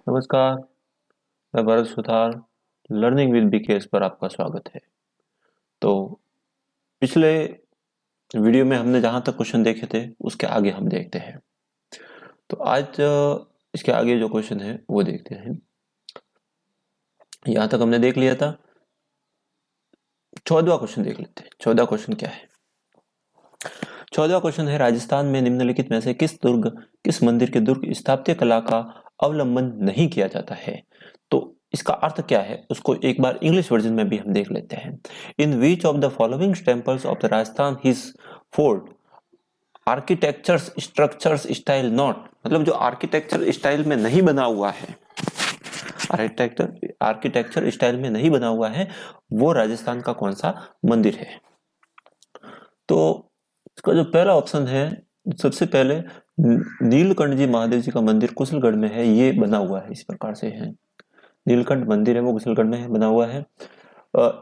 नमस्कार, मैं Bharat Suthar learning with BKS पर आपका स्वागत है। तो पिछले वीडियो में हमने जहाँ तक क्वेश्चन देखे थे उसके आगे हम देखते हैं। तो आज इसके आगे जो क्वेश्चन है वो देखते हैं। यहाँ तक हमने देख लिया था। 14वां क्वेश्चन देख लेते हैं। 14वां क्वेश्चन क्या है? 14वां क्वेश्चन है, राजस्थान में निम्नलिखित में से किस मंदिर के दुर्ग स्थापत्य कला का अवलंबन नहीं किया जाता है? तो इसका अर्थ क्या है उसको एक बार इंग्लिश वर्जन में भी हम देख लेते हैं। In which of the following temples of the Rajasthan his fort architectures structures style not, मतलब जो आर्किटेक्चर स्टाइल में नहीं बना हुआ है, आर्किटेक्चर स्टाइल में नहीं बना हुआ है, वो राजस्थान का कौन सा मंदिर है? तो इसका जो पहला ऑप्शन है, सबसे पहले नीलकंठ जी महादेव जी का मंदिर कुशलगढ़ में है। ये बना हुआ है इस प्रकार से है, नीलकंठ मंदिर है वो कुशलगढ़ में है, बना हुआ है।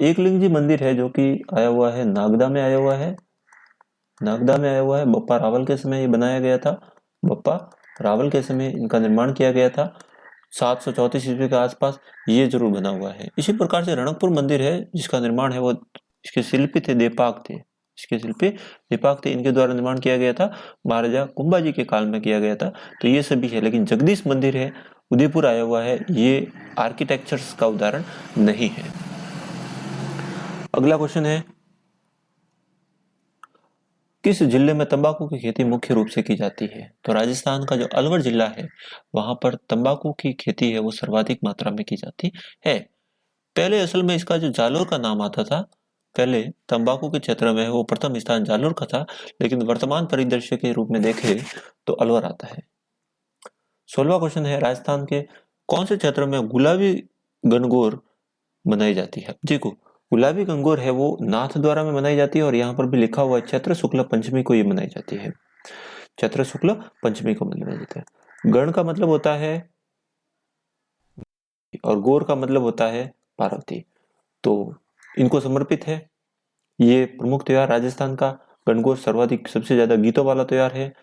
एकलिंग जी मंदिर है जो कि आया हुआ है नागदा में, आया हुआ है नागदा में, आया हुआ है। बप्पा रावल के समय ये बनाया गया था, बप्पा रावल के समय इनका निर्माण किया गया था 734 ईस्वी के आसपास, ये जरूर बना हुआ है। इसी प्रकार से रणकपुर मंदिर है जिसका निर्माण है वो, इसके शिल्पी थे देपाक थे, इसके शिल्पी दीपक थे, इनके द्वारा निर्माण किया गया था, महाराजा कुंभाजी के काल में किया गया था। तो ये सभी है। लेकिन जगदीश मंदिर है उदयपुर आया हुआ है, ये आर्किटेक्चर्स का उदाहरण नहीं है। अगला क्वेश्चन है, किस जिले में तंबाकू की खेती मुख्य रूप से की जाती है? तो राजस्थान का जो अलवर जिला है वहां पर तंबाकू की खेती है वो सर्वाधिक मात्रा में की जाती है। पहले असल में इसका जो जालोर का नाम आता था, पहले तंबाकू के क्षेत्र में वो प्रथम स्थान जालोर का था, लेकिन वर्तमान परिदृश्य के रूप में देखें तो अलवर आता है। 16वां क्वेश्चन है, राजस्थान के कौन से क्षेत्र में गुलाबी गणगौर मनाई जाती है? देखो, गुलाबी गणगौर है वो नाथ द्वारा में मनाई जाती है और यहाँ पर भी लिखा हुआ है चैत्र शुक्ल पंचमी को ये मनाई जाती है, चैत्र शुक्ल पंचमी को मनाया जाता है। गण का मतलब होता है और गौर का मतलब होता है पार्वती, तो इनको समर्पित है ये प्रमुख त्योहार राजस्थान का। गणगौर सर्वाधिक सबसे ज्यादा गीतों वाला त्योहार है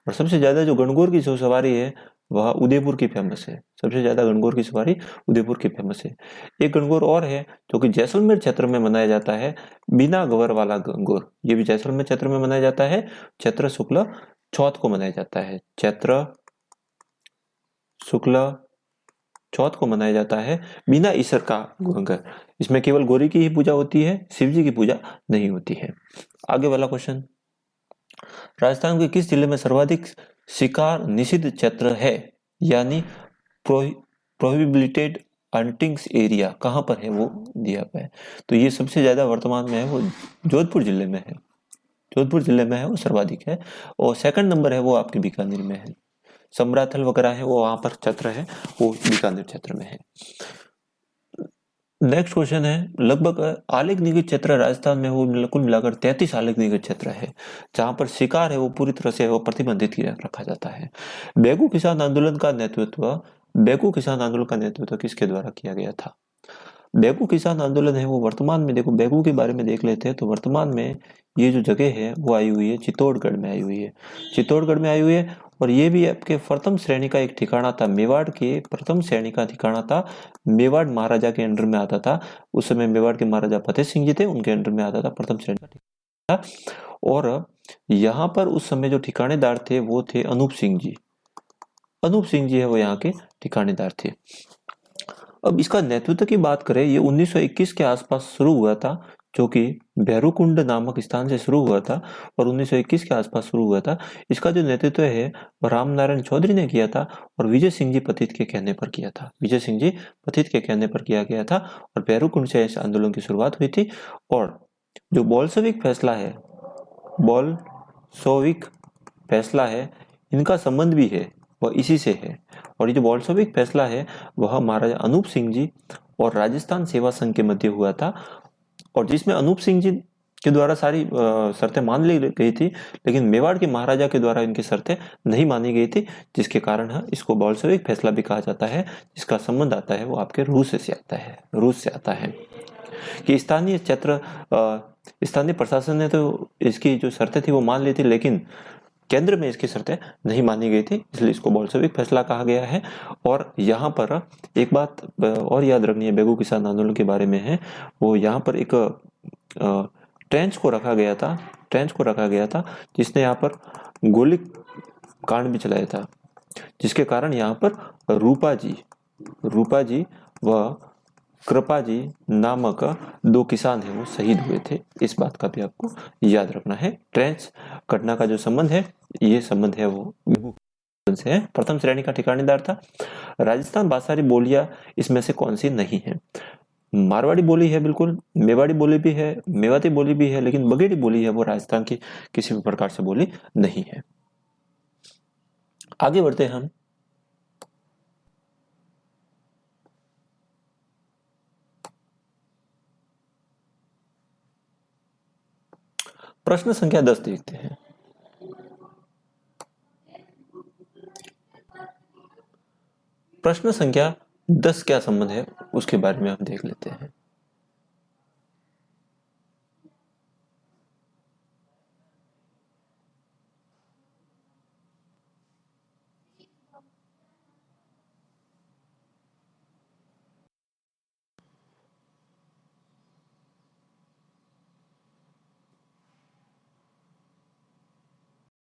और सबसे ज्यादा जो गणगौर की जो सवारी है वह उदयपुर की फेमस है, सबसे ज्यादा गणगौर की सवारी उदयपुर की फेमस है। एक गणगौर और है जो कि जैसलमेर क्षेत्र में मनाया जाता है, बिना गवर वाला गणगौर, ये भी जैसलमेर क्षेत्र में मनाया जाता है, चैत्र शुक्ल चौथ को मनाया जाता है, चैत्र शुक्ल चौथ को मनाया जाता है, बिना ईश्वर का गणगौर। इसमें केवल गौरी की ही पूजा होती है, शिव जी की पूजा नहीं होती है। आगे वाला क्वेश्चन, राजस्थान के किस जिले में सर्वाधिक शिकार निषिद्ध क्षेत्र है, यानी प्रोहिबिटेड हंटिंग्स एरिया कहां पर है वो दिया गया है? तो ये सबसे ज्यादा वर्तमान में है वो जोधपुर जिले में है, जोधपुर जिले में है वो सर्वाधिक है, और सेकंड नंबर है वो आपके बीकानेर में है। समराथल वगैरह है वो वहां पर क्षेत्र है, वो बीकानेर क्षेत्र में है। नेक्स्ट क्वेश्चन है, लगभग आलेख निगत क्षेत्र राजस्थान में वो कुल मिलाकर 33 आलेख निगत क्षेत्र है जहां पर शिकार है वो पूरी तरह से वो प्रतिबंधित रखा जाता है। बेगू किसान आंदोलन का नेतृत्व किसके द्वारा किया गया था? बेगू किसान आंदोलन है वो वर्तमान में, देखो बेगू के बारे में देख लेते हैं तो वर्तमान में ये जो जगह है वो आई हुई है चित्तौड़गढ़ में आई हुई है, चित्तौड़गढ़ में आई हुई है। और ये भी आपके प्रथम श्रेणी का एक ठिकाना था, मेवाड़ के प्रथम श्रेणी का ठिकाना था, मेवाड़ महाराजा के अंडर में आता था। उस समय मेवाड़ के महाराजा फतेह सिंह जी थे, उनके अंडर में आता था, प्रथम श्रेणी का ठिकाना था। और यहाँ पर उस समय जो ठिकानेदार थे वो थे अनूप सिंह जी, अनूप सिंह जी है वो यहाँ के ठिकानेदार थे। अब इसका नेतृत्व की बात करें, ये 1921 के आसपास शुरू हुआ था, जो कि भैरूकुंड नामक स्थान से शुरू हुआ था और 1921 के आसपास शुरू हुआ था। इसका जो नेतृत्व है वह रामनारायण चौधरी ने किया था और विजय सिंह जी पतित के कहने पर किया था, विजय सिंह जी पतित के कहने पर किया गया था। और भैरूकुंड से इस आंदोलन की शुरुआत हुई थी। और जो बोल्शेविक फैसला है, बोल्शेविक फैसला है, इनका संबंध भी है वह इसी से है। और ये जो बोल्शेविक फैसला है वह महाराजा अनूप सिंह जी और राजस्थान सेवा संघ के मध्य हुआ था, और जिसमें अनूप सिंह जी के द्वारा सारी शर्तें मान ली गई थी, लेकिन मेवाड़ के महाराजा के द्वारा इनकी शर्तें नहीं मानी गई थी, जिसके कारण इसको बोल्शेविक फैसला भी कहा जाता है। जिसका संबंध आता है वो आपके रूस से आता है, रूस से आता है कि स्थानीय क्षेत्र, स्थानीय प्रशासन ने तो इसकी जो शर्तें थी वो मान ली थी, लेकिन केंद्र में इसकी शर्तें नहीं मानी गई थी, इसलिए इसको बोल्शेविक फैसला कहा गया है। और यहाँ पर एक बात और याद रखनी है बेगू किसान आंदोलन के बारे में है, वो यहाँ पर एक ट्रेंच को रखा गया था जिसने यहाँ पर गोली कांड भी चलाया था, जिसके कारण यहाँ पर रूपा जी व कृपा जी नामक 2 किसान हैं वो शहीद हुए थे। इस बात का भी आपको याद रखना है। ट्रेंच घटना का जो संबंध है, ये संबंध है वो से है। प्रथम श्रेणी का ठिकानेदार था। राजस्थान भाषाई बोलियां इसमें से कौन सी नहीं है? मारवाड़ी बोली है बिल्कुल, मेवाड़ी बोली भी है, मेवाती बोली भी है, लेकिन बघेली बोली है वो राजस्थान की किसी भी प्रकार से बोली नहीं है। आगे बढ़ते हैं हम। प्रश्न संख्या 10 देखते हैं। प्रश्न संख्या 10 क्या संबंध है उसके बारे में हम देख लेते हैं।